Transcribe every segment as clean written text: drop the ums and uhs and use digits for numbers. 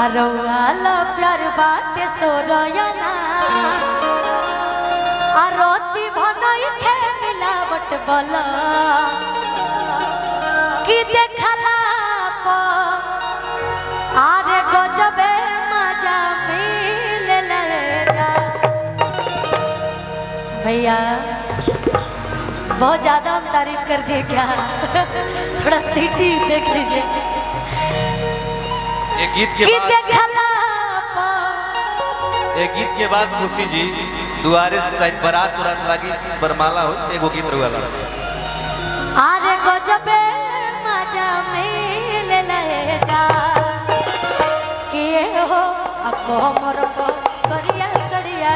अरौला प्यार बाटे सोरयना आरती भनई खे मिलावट बला कि देखला प आरे गजबे मजा मिलले जा। भैया बहुत ज्यादा हम तारीफ कर दिए क्या? थोड़ा सीटी देख लीजिए। एक गीत के बाद खुशी जी दुआरे से शायद बारात उरात लागी बरमाला हो एगो गीत रुआला। आरे गजबे मजा मिलले जा कि हो अको मोर को करिया सड़िया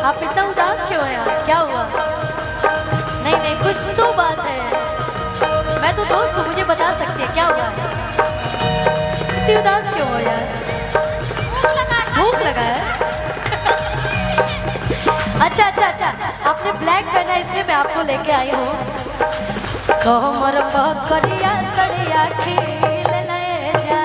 आप इतना उदास क्यों हैं आज? क्या हुआ? नहीं नहीं कुछ तो बात है। मैं तो दोस्त हूँ, मुझे बता सकती है क्या हुआ? इतनी उदास क्यों हो यार? भूख लगा है? अच्छा अच्छा अच्छा, आपने ब्लैक पहना इसलिए मैं आपको लेके आई हूँ। कोमर पकड़िया सड़िया खिल ले जा।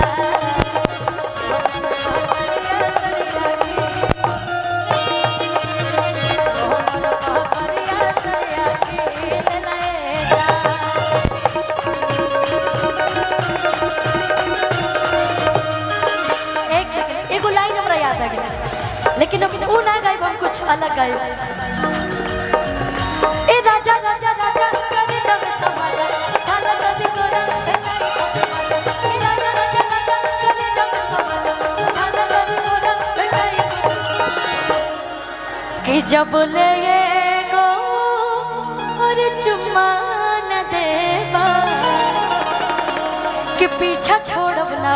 लेकिन अब वो ना गाइब, हम कुछ अलग गाइब। ए राजा राजा राजा करे जब समाजा खाना कभी कोरा ए राजा राजा राजा करे जब समाजा खाना कभी कोरा कि जब ले गो और चुम्मा न देबा कि पीछा छोड़ब ना।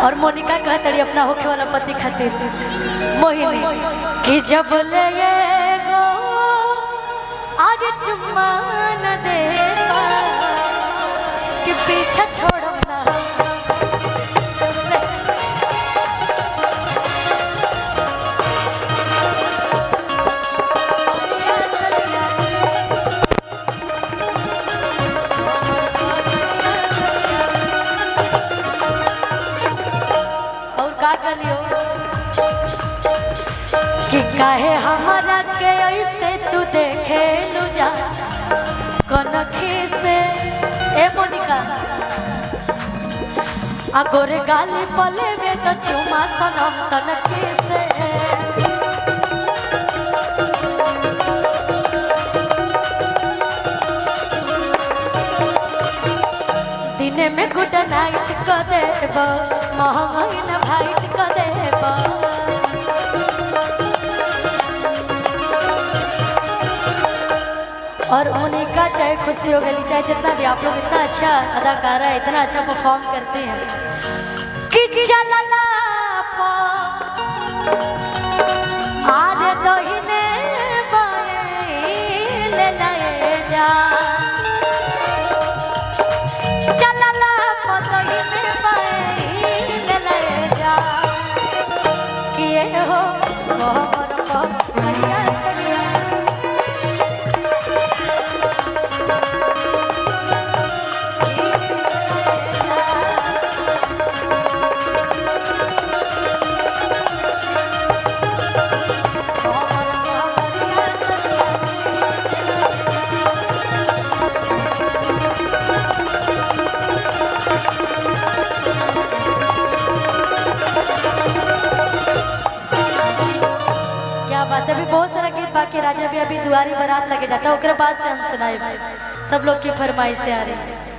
और मोनिका कहतड़ी अपना होखे वाला पति खातिर मोहिनी कि जब ले गो आज चुम्मा न देबा कि पीछा छोड़ब ना। कि काहे हमारा के ऐसे तू देखे लू जा कनखी से। ए मोनिका अगोरे गाली पले में तो चुमा सनम तनखी से। दिने में गुड नाइट क देब महंगाई भाइट क देब। और मोनिका चाहे खुशी हो गई चाहे जितना भी, आप लोग इतना अच्छा अदाकारा है, इतना अच्छा परफॉर्म करते हैं कि चलला आज दहिने बाएं ले ले जा। चलला दहिने बाएं ले ले जा कि हो मोहर करिया सड़िया। अभी बहुत सारा गीत बाकी, राजा भी अभी दुआरी बारात लगे जाता है, उसके बाद से हम सुनाए। सब लोग की फरमाइश से आ रही है।